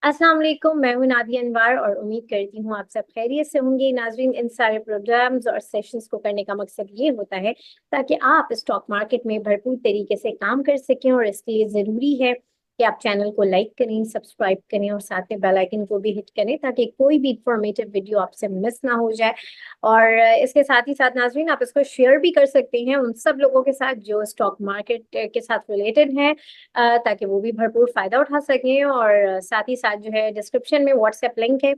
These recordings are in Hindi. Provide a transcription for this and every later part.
अस्सलाम वालेकुम। मैं हूं नादिया अनवर और उम्मीद करती हूँ आप सब खैरियत से होंगे। नाजरीन, इन सारे प्रोग्राम्स और सेशंस को करने का मकसद ये होता है ताकि आप स्टॉक मार्केट में भरपूर तरीके से काम कर सकें, और इसके लिए ज़रूरी है कि आप चैनल को लाइक करें, सब्सक्राइब करें और साथ में बेल आइकन को भी हिट करें ताकि कोई भी इंफॉर्मेटिव वीडियो आपसे मिस ना हो जाए। और इसके साथ ही साथ नाजरीन, आप इसको शेयर भी कर सकते हैं उन सब लोगों के साथ जो स्टॉक मार्केट के साथ रिलेटेड हैं, ताकि वो भी भरपूर फायदा उठा सकें। और साथ ही साथ जो है डिस्क्रिप्शन में व्हाट्सएप लिंक है,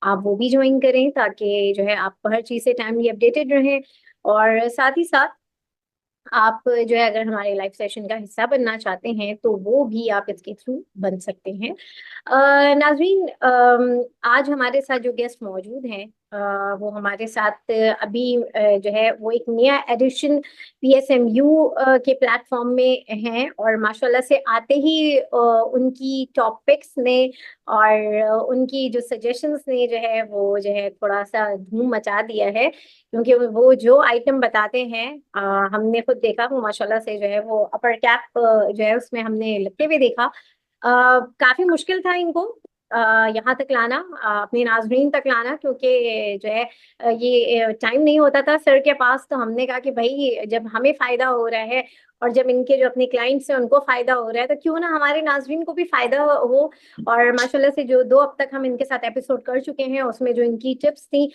आप वो भी ज्वाइन करें ताकि जो है आप हर चीज़ से टाइमली अपडेटेड रहें। और साथ ही साथ आप जो है अगर हमारे लाइव सेशन का हिस्सा बनना चाहते हैं तो वो भी आप इसके थ्रू बन सकते हैं। नाजरीन, आज हमारे साथ जो गेस्ट मौजूद हैं, वो हमारे साथ अभी जो है वो एक नया एडिशन पीएसएमयू के प्लेटफॉर्म में हैं, और माशाल्लाह से आते ही उनकी टॉपिक्स ने और उनकी जो सजेशंस ने जो है वो जो है थोड़ा सा धूम मचा दिया है, क्योंकि वो जो आइटम बताते हैं हमने खुद देखा, वो माशाल्लाह से जो है वो अपर कैप जो है उसमें हमने लगते हुए देखा। काफी मुश्किल था इनको यहाँ तक लाना, अपनी नाजरीन तक लाना, क्योंकि जो है ये टाइम नहीं होता था सर के पास। तो हमने कहा कि भाई जब हमें फायदा हो रहा है और जब इनके जो अपने क्लाइंट्स हैं उनको फायदा हो रहा है, तो क्यों ना हमारे नाजरीन को भी फायदा हो। और माशाल्लाह से जो दो अब तक हम इनके साथ एपिसोड कर चुके हैं उसमें जो इनकी टिप्स थी,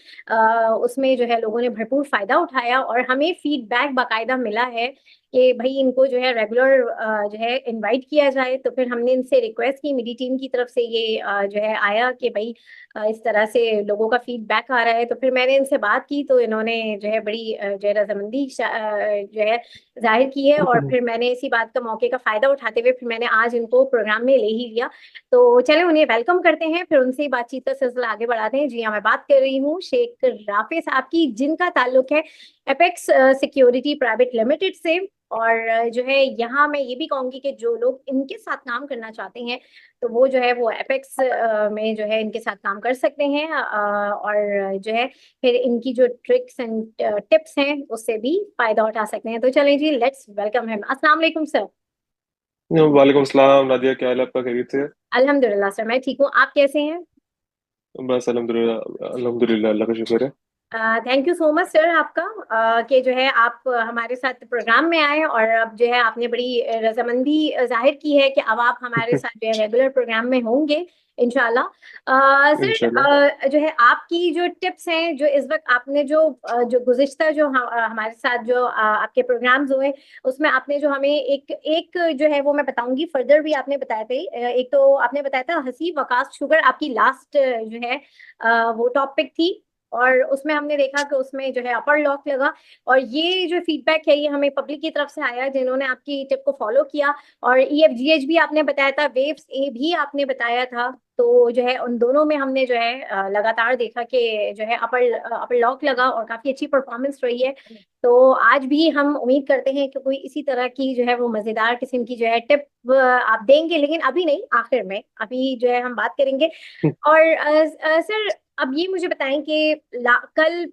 उसमें जो है लोगों ने भरपूर फायदा उठाया और हमें फीडबैक बाकायदा मिला है कि भाई इनको जो है रेगुलर जो है इनवाइट किया जाए। तो फिर हमने इनसे रिक्वेस्ट की, मेरी टीम की तरफ से ये जो है आया कि भाई इस तरह से लोगों का फीडबैक आ रहा है। तो फिर मैंने इनसे बात की तो इन्होंने जो है बड़ी जो है रजामंदी जो है जाहिर की है, और फिर मैंने इसी बात का मौके का फायदा उठाते हुए फिर मैंने आज इनको प्रोग्राम में ले ही लिया। तो चले उन्हें वेलकम करते हैं, फिर उनसे ही बातचीत का सिलसिला आगे बढ़ाते हैं। जी हाँ, मैं बात कर रही हूँ शेख राफे साहब की, जिनका ताल्लुक है एपेक्स सिक्योरिटी प्राइवेट लिमिटेड से। और जो है यहाँ मैं ये भी कहूंगी कि जो लोग इनके साथ काम करना चाहते हैं तो वो जो है वो एपेक्स में जो है इनके साथ काम कर सकते हैं, और जो है फिर इनकी जो ट्रिक्स एंड टिप्स हैं उससे भी फायदा उठा सकते हैं। तो चलें जी, लेट्स वेलकम हिम। अस्सलाम वालेकुम सर। वालेकुम सलाम। नादिया, क्या हाल है आपका? खैरियत से? अल्हम्दुलिल्लाह सर, मैं ठीक हूँ, आप कैसे हैं? बस अल्हम्दुलिल्लाह, अल्हम्दुलिल्लाह, अल्लाह का शुक्र है। Thank you so much sir आपका, कि जो है आप हमारे साथ प्रोग्राम में आए, और अब जो है आपने बड़ी रजामंदी जाहिर की है कि अब आप हमारे साथ जो है रेगुलर प्रोग्राम में होंगे इंशाल्लाह। सर, इंशाल्लाह। जो है आपकी जो टिप्स हैं, जो इस वक्त आपने जो गुज़िश्ता जो हमारे साथ जो आपके प्रोग्राम्स हुए उसमें आपने जो हमें एक एक जो है वो मैं बताऊंगी, फर्दर भी आपने बताया थे। एक तो आपने बताया था हसी वकास शुगर, आपकी लास्ट जो है वो टॉपिक थी, और उसमें हमने देखा कि उसमें जो है अपर लॉक लगा। और ये जो फीडबैक है ये हमें पब्लिक की तरफ से आया जिन्होंने आपकी टिप को फॉलो किया। और EFGH भी आपने बताया था, वेव्स ए भी आपने बताया था। तो जो है उन दोनों में हमने जो है लगातार देखा कि जो है अपर अपर लॉक लगा और काफी अच्छी परफॉर्मेंस रही है। तो आज भी हम उम्मीद करते हैं कि कोई इसी तरह की जो है वो मजेदार किस्म की जो है टिप आप देंगे, लेकिन अभी नहीं, आखिर में अभी जो है हम बात करेंगे। और सर, अब ये मुझे बताएं कि कल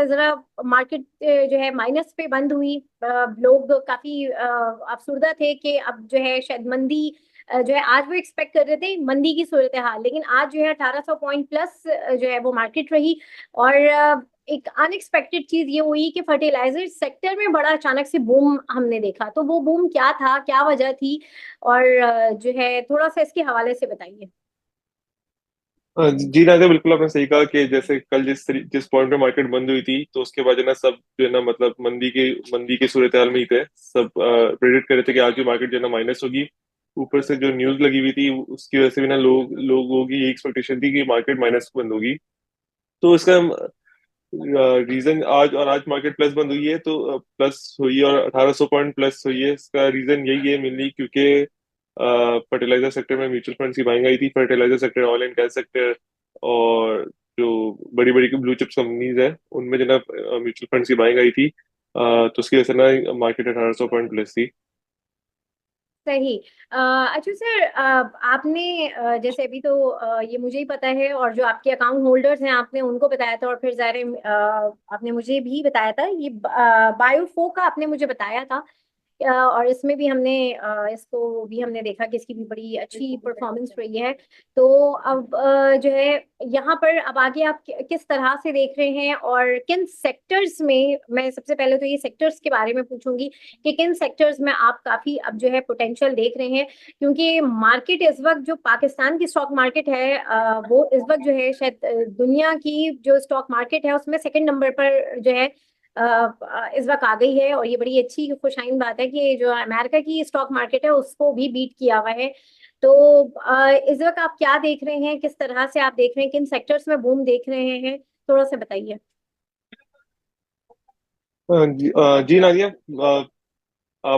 जरा मार्केट जो है माइनस पे बंद हुई। लोग काफी अफसुर्दा थे कि अब जो है शायद मंदी जो है, आज वो एक्सपेक्ट कर रहे थे मंदी की सूरत हाल, लेकिन आज जो है 1800 पॉइंट प्लस जो है वो मार्केट रही। और एक अनएक्सपेक्टेड चीज ये हुई कि फर्टिलाइजर सेक्टर में बड़ा अचानक से बूम हमने देखा। तो वो बूम क्या था, क्या वजह थी, और जो है थोड़ा सा इसके हवाले से बताइए। जी नादिया, बिल्कुल आपने सही कहा कि जैसे कल जिस पॉइंट पे मार्केट बंद हुई थी, तो उसके बाद जो है ना सब जो है ना मतलब मंदी के सूरत हाल में ही थे सब। प्रेडिक्ट कर रहे थे कि आज की मार्केट जो है ना माइनस होगी। ऊपर से जो न्यूज लगी हुई थी उसकी वजह से भी ना लोगों की ये एक्सपेक्टेशन थी कि मार्केट माइनस बंद होगी। तो इसका रीजन आज मार्केट प्लस बंद हुई है, तो प्लस हुई है और 1800 पॉइंट प्लस हुई है। इसका रीजन यही है मेनली क्योंकि फर्टिलाइजर सेक्टर में म्यूचुअल फंड्स की बाइंग आई थी। Fertiliser sector, oil and gas sector, और जो बड़ी बड़ी ब्लू चिप्स कंपनीज है उनमें जो ना म्यूचुअल फंड्स की बाइंग आई थी। तो उसकी वजह से ना मार्केट 1800 पॉइंट प्लस थी। सही। अच्छा सर, आपने जैसे अभी तो ये मुझे ही पता है, और जो आपके अकाउंट होल्डर्स हैं आपने उनको बताया था, और फिर ज़ाहिर है, आपने मुझे भी बताया था ये बायोफो का आपने मुझे बताया था। और इसमें भी हमने इसको भी हमने देखा कि इसकी भी बड़ी अच्छी परफॉर्मेंस रही है। तो अब जो है यहाँ पर अब आगे आप किस तरह से देख रहे हैं और किन सेक्टर्स में, मैं सबसे पहले तो ये सेक्टर्स के बारे में पूछूंगी कि किन सेक्टर्स में आप काफी अब जो है पोटेंशियल देख रहे हैं, क्योंकि मार्केट इस वक्त जो पाकिस्तान की स्टॉक मार्केट है वो इस वक्त जो है शायद दुनिया की जो स्टॉक मार्केट है उसमें सेकंड नंबर पर जो है इस वक्त आ गई है। और ये बड़ी अच्छी खुशाइन बात है कि जो अमेरिका की स्टॉक मार्केट है उसको भी बीट किया हुआ है। तो इस वक्त आप क्या देख रहे हैं, किस तरह से आप देख रहे हैं, किन सेक्टर्स में बूम देख रहे हैं, थोड़ा सा बताइए। जी नादिया,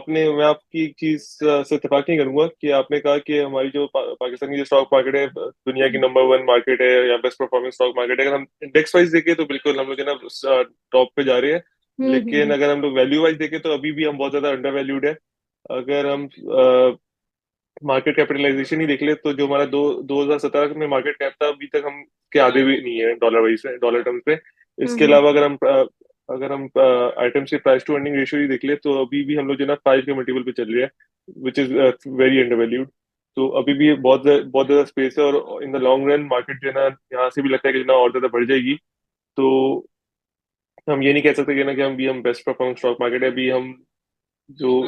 मैं आपकी एक चीज से इत्तेफाक नहीं करूंगा कि आपने कहा कि हमारी जो पाकिस्तान की जो स्टॉक मार्केट है दुनिया की नंबर वन मार्केट है या बेस्ट परफॉर्मिंग स्टॉक मार्केट है। अगर हम इंडेक्स वाइज देखें तो बिल्कुल हम लोग जो है ना टॉप पे जा रहे हैं। लेकिन हम्म। अगर हम लोग वैल्यू वाइज देखें तो अभी भी हम बहुत ज्यादा अंडर वैल्यूड है। अगर हम मार्केट कैपिटलाइजेशन ही देख ले तो जो हमारा 2017 में मार्केट कैप था अभी तक हम के आधे भी नहीं है डॉलर वाइज, डॉलर टर्म्स पे। इसके हम्म। अलावा अगर हम आइटम्स के प्राइस टू अर्निंग रेशियो ही देख ले तो अभी भी हम लोग जो है ना 5 के मल्टीपल पे चल रहे हैं, which is very under valued. तो अभी भी बहुत ज्यादा स्पेस है और in the long run market जो है ना यहाँ से भी लगता है कि जो है ना और ज्यादा बढ़ जाएगी। तो हम ये नहीं कह सकते कि ना कि हम बेस्ट परफॉर्मिंग स्टॉक मार्केट है। अभी हम जो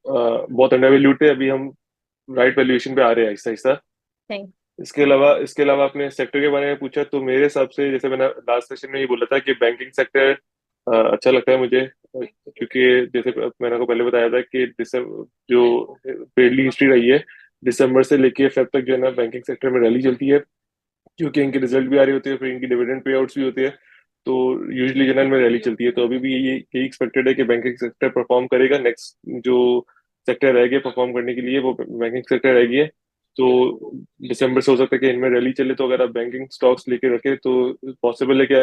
बहुत अंडर वैल्यूड थे, अभी हम राइट वैल्यूएशन पे आ रहे हैं आहिस्ता आहिस्ता। थैंक। इसके अलावा आपने सेक्टर के बारे में पूछा तो मेरे हिसाब से जैसे मैंने लास्ट सेशन में ये बोला था कि बैंकिंग सेक्टर अच्छा लगता है मुझे, क्योंकि जैसे मैंने आपको पहले बताया था कि दिसंबर जो पेडली हिस्ट्री रही है, दिसंबर से लेके फेब तक जो है ना बैंकिंग सेक्टर में रैली चलती है, क्योंकि इनके रिजल्ट भी आ रहे होते हैं, फिर इनकी डिविडेंड पे आउट्स भी होते हैं। तो यूजुअली जनरल में रैली चलती है। तो अभी भी यही एक्सपेक्टेड है कि बैंकिंग सेक्टर परफॉर्म करेगा। नेक्स्ट जो सेक्टर रह गया परफॉर्म करने के लिए वो बैंकिंग सेक्टर रह गई है। तो दिसंबर से हो सकता है कि इनमें रैली चले, तो अगर आप बैंकिंग स्टॉक्स लेके रखें तो पॉसिबल है कि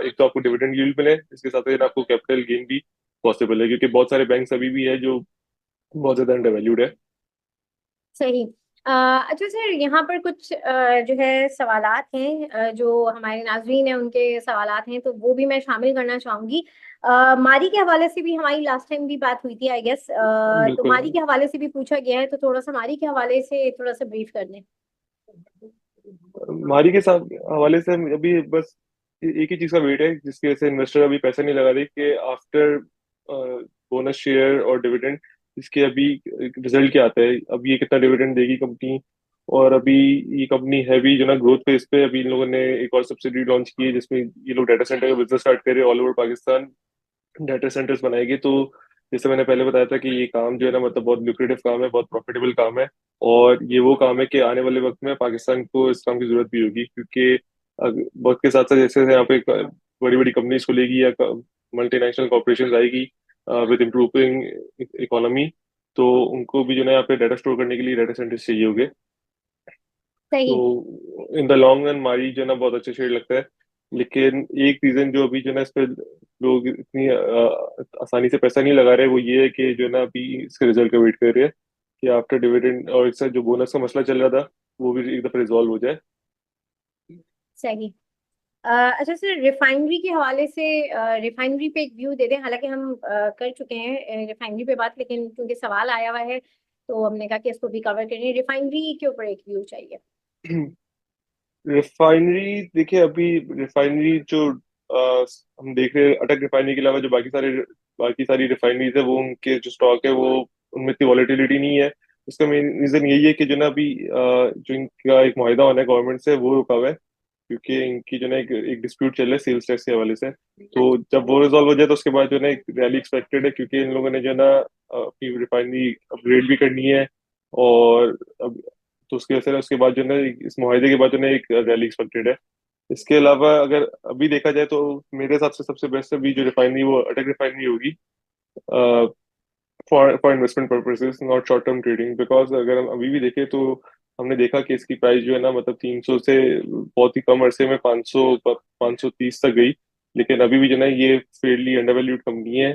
एक तो आपको डिविडेंड यील्ड मिले, इसके साथ साथ आपको कैपिटल गेन भी पॉसिबल है, क्योंकि बहुत सारे बैंक्स अभी भी है जो बहुत ज्यादा अंडर वैल्यूड है। सही। अच्छा सर, यहाँ पर कुछ जो है सवालात हैं, जो हमारे नाजरीन हैं उनके सवालात हैं, तो वो भी मैं शामिल करना चाहूंगी। मारी के हवाले से भी हमारी लास्ट टाइम भी बात हुई थी आई गेस, तो बिल्कुल। मारी के हवाले से भी पूछा गया है, तो थोड़ा सा मारी के हवाले से थोड़ा सा ब्रीफ कर दें। मारी के साथ हवाले से अभी बस एक ही चीज का वेट है जिसकी वजह से इन्वेस्टर अभी पैसा नहीं लगा रहे, कि आफ्टर बोनस शेयर और डिविडेंड इसके अभी रिजल्ट क्या आता है, अभी ये कितना डिविडेंड देगी कंपनी। और अभी ये कंपनी है भी जो ना ग्रोथ पे, इस पे अभी इन लोगों ने एक और सब्सिडी लॉन्च की है जिसमें ये लोग डाटा सेंटर का बिजनेस स्टार्ट करे all over Pakistan, data centres बनाएगी। तो जैसे मैंने पहले बताया था कि ये काम जो है ना मतलब बहुत लुक्रेटिव काम है, बहुत प्रॉफिटेबल काम है। और ये वो काम है कि आने वाले वक्त में पाकिस्तान को इस काम की जरूरत भी होगी, क्योंकि वक्त के साथ साथ जैसे जैसे यहाँ पे बड़ी बड़ी कंपनीज खुलेगी या मल्टीनेशनल कॉर्पोरेशन आएगी विद इम्प्रूविंग इकोनॉमी, तो उनको भी जो है यहाँ पे डाटा स्टोर करने के लिए डाटा सेंटर्स चाहिए होंगे। सही। तो इन द लॉन्ग रन मारी जो है ना बहुत अच्छा शेड लगता है। लेकिन एक रीजन जो अभी जो है ना इस पे लोग इतनी आसानी से पैसा नहीं लगा रहे वो ये है कि जो है ना अभी इसके रिजल्ट का वेट कर रहे हैं कि आफ्टर डिविडेंड और इसका जो बोनस का मसला चल रहा था वो भी एक दफा रिजॉल्व हो जाए। सही। अच्छा सर, रिफाइनरी के हवाले से रिफाइनरी पे एक व्यू दे दें, हालांकि हम कर चुके हैं रिफाइनरी पे बात, लेकिन क्योंकि सवाल आया हुआ है तो हमने कहा कि इसको भी कवर करें, रिफाइनरी के ऊपर एक व्यू चाहिए। रिफाइनरी देखिए, अभी रिफाइनरी जो हम देख रहे हैं, अटक रिफाइनरी के अलावा जो बाकी सारी रिफाइनरीज है वो उनके जो स्टॉक है वो उनमें इतनी वॉलेटिलिटी नहीं है। उसका मेन रीजन यही है कि जो ना अभी जो इनका एक मुआहदा होना है गवर्नमेंट से वो रुका हुआ है, क्योंकि इनकी जो ना एक डिस्प्यूट चल रहा है सेल्स टैक्स के हवाले से। तो जब वो रिजॉल्व हो जाए तो उसके बाद जो ना एक रैली एक्सपेक्टेड है, क्योंकि इन लोगों ने जो ना अपनी रिफाइनरी अपग्रेड भी करनी है। और अब तो उसके वजह से उसके बाद जो है इस मुआहदे के बाद जो है एक रैली एक्सपेक्टेड है। इसके अलावा अगर अभी देखा जाए तो मेरे हिसाब से सबसे बेस्ट अभी जो रिफाइनरी वो अटक रिफाइनरी होगी, for investment purposes not short term trading. Because अगर हम अभी भी देखें तो हमने देखा कि इसकी प्राइस जो है ना मतलब 300 से बहुत ही कम अरसे में 530 तक गई। लेकिन अभी भी जो है ना ये फेयरली अंडरवैल्यूड कंपनी है।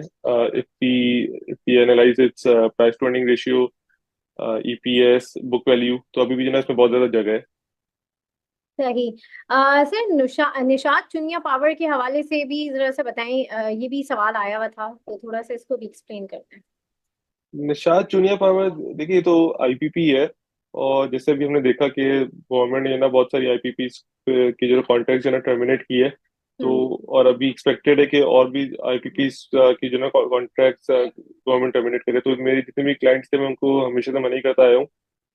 If we analyse its price to earning ratio, EPS, book value, तो अभी भी जो है ना इसमें बहुत ज्यादा जगह है। सही। सर, निशात चुनिया पावर के हवाले से भी जरा सा बताएं, ये भी सवाल आया हुआ था, तो थोड़ा सा इसको भी एक्सप्लेन करते हैं। निषाद जूनियर फार्मा, देखिए ये तो आईपीपी है। और जैसे अभी हमने देखा कि गवर्नमेंट ने ना बहुत सारी आईपीपी की जो कॉन्ट्रैक्ट जो है ना टर्मिनेट की है। तो हम्म। और अभी एक्सपेक्टेड है कि और भी आईपीपी की जो ना कॉन्ट्रैक्ट्स गवर्नमेंट टर्मिनेट करे। तो मेरे जितने भी क्लाइंट्स थे मैं उनको हमेशा से मना ही करता आया हूँ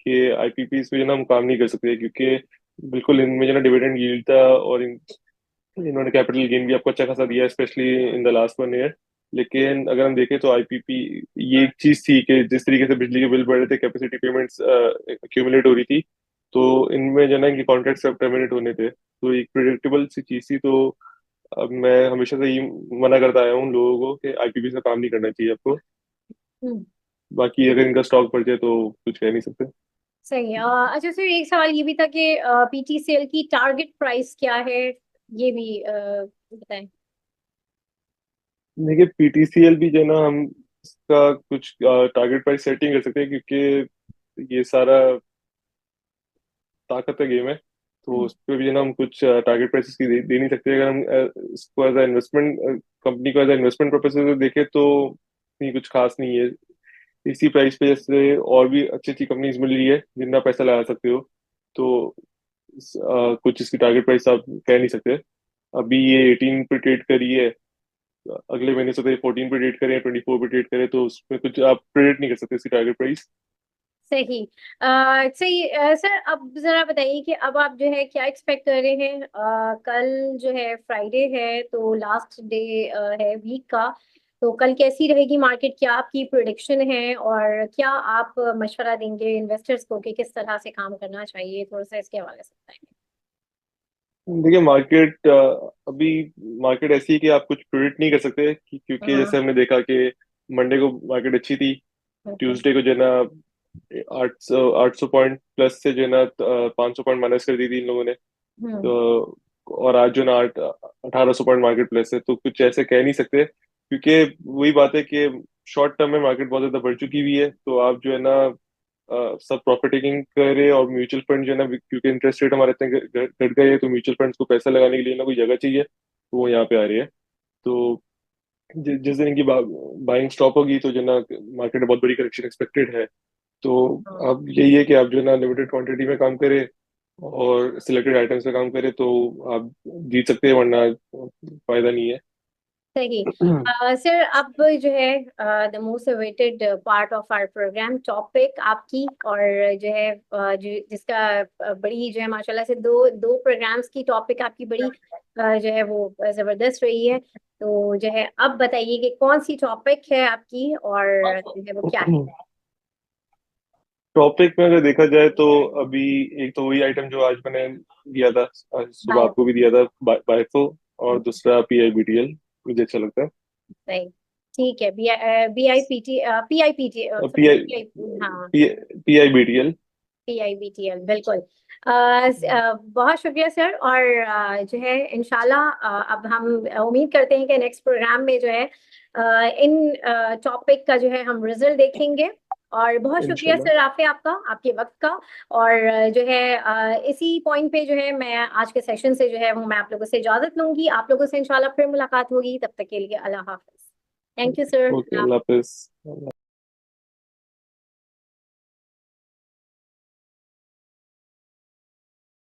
कि आईपीपी पे जो ना हम काम नहीं कर सकते, क्योंकि बिल्कुल इनमें जो ना डिविडेंड यील्ड था, और इन्होंने कैपिटल गेन भी आपको अच्छा खासा दिया है, specially in the last 1 year. लेकिन अगर हम देखें तो आईपीपी ये एक चीज थी कि जिस तरीके से बिजली के बिल बढ़ रहे थे, कैपेसिटी पेमेंट्स एक्यूमुलेट हो रही थी, तो इनमें जो है ना इनके कॉन्ट्रैक्ट सब टर्मिनेट होने थे। तो एक प्रिडिक्टेबल सी चीज थी। तो अब मैं हमेशा से ये मना करता आया हूँ लोगों को कि आईपीपी से काम नहीं करना चाहिए आपको। हम्म। बाकी अगर इनका स्टॉक बढ़ जाए तो कुछ कह नहीं सकते। सही है। अच्छा सर, एक सवाल ये भी था कि पीटीसीएल की टारगेट प्राइस क्या है, ये भी बताएं। देखिए पीटीसीएल भी जो है ना हम इसका कुछ टारगेट प्राइस सेटिंग कर सकते हैं, क्योंकि ये सारा ताकत का गेम है। तो हम्म। उस पर भी जो है ना हम कुछ टारगेट प्राइसेस की दे नहीं सकते। अगर हम इसको एज इन्वेस्टमेंट कंपनी को एज इन्वेस्टमेंट पर्पज से देखें तो नहीं, कुछ खास नहीं है। इसी प्राइस पे जैसे और भी अच्छी अच्छी कंपनीज मिल रही है जिनका पैसा लगा सकते हो। तो कुछ इसकी टारगेट प्राइस आप कह नहीं सकते। अभी ये 18 पे ट्रेड करी है, अगले महीने से तो ये 14 पे ट्रेड करें, 24 पे ट्रेड करें, तो उसमें कुछ आप प्रेडिक्ट नहीं कर सकते इसकी टारगेट प्राइस। सही। सही। सर अब जरा बताइए कि अब आप जो है क्या एक्सपेक्ट कर रहे हैं। कल जो है फ्राइडे है, तो लास्ट डे है वीक का। तो कल कैसी रहेगी मार्केट, क्या आपकी प्रोडिक्शन है, और क्या आप मशवरा देंगे इन्वेस्टर्स को कि किस तरह से काम करना चाहिए, थोड़ा सा इसके हवाले से बताएंगे। देखिए मार्केट अभी मार्केट ऐसी है कि आप कुछ प्रिडिक्ट नहीं कर सकते, क्योंकि हाँ। जैसे हमने देखा कि मंडे को मार्केट अच्छी थी, बिल्कुल। ट्यूसडे को जो है ना 800 पॉइंट प्लस से जो है ना 500 पॉइंट माइनस कर दी थी इन लोगों ने। हम्म। तो और आज जो है ना 1800 पॉइंट मार्केट प्लस है। तो कुछ ऐसे कह नहीं सकते, क्योंकि वही बात है कि शॉर्ट टर्म में मार्केट बहुत ज्यादा बढ़ चुकी हुई है। तो आप जो है ना सब प्रॉफिट टेकिंग करे, और म्यूचुअल फंड जो है ना, क्योंकि इंटरेस्ट रेट हमारे इतने घट गए हैं, तो म्यूचुअल फंड्स को पैसा लगाने के लिए ना कोई जगह चाहिए, तो वो यहाँ पे आ रही है। तो जिस दिन इनकी बाइंग स्टॉप होगी तो जो है ना मार्केट में बहुत बड़ी करेक्शन एक्सपेक्टेड है। तो हाँ। अब यही है कि आप जो है ना लिमिटेड क्वांटिटी में काम करें और सिलेक्टेड आइटम्स पे काम करें, तो आप जीत सकते हैं, वरना फायदा नहीं है। सही। सर अब जो है the most awaited part of our programme topic आपकी, और जो है जिसका बड़ी जो है माशाल्लाह से दो दो प्रोग्राम्स की टॉपिक आपकी बड़ी जो है वो जबरदस्त रही है। तो जो है अब बताइए कि कौन सी टॉपिक है आपकी, और जो है वो क्या है। टॉपिक में अगर देखा जाए तो अभी एक तो वही आइटम जो आज मैंने दिया था, आज सुबह बाय। आपको भी दिया था, बाइफो। और दूसरा पीआईबीटीएल, मुझे अच्छा लगता है। सही। ठीक है। B I P T P I P T PI sorry, हाँ, पीआईबीटीएल। PIBTL बिल्कुल। बहुत शुक्रिया सर। और जो है इंशाल्लाह अब हम उम्मीद करते हैं कि नेक्स्ट प्रोग्राम में जो है इन टॉपिक का जो है हम रिजल्ट देखेंगे। और बहुत शुक्रिया इंशाल्लाह। सर आपके आपका आपके वक्त का। और जो है इसी पॉइंट पे जो है मैं आज के सेशन से जो है वो मैं आप लोगों से इजाजत लूंगी। आप लोगों से इंशाल्लाह फिर मुलाकात होगी, तब तक के लिए अल्लाह हाफिज। Thank you okay, sir. अल्लाह हाफिज।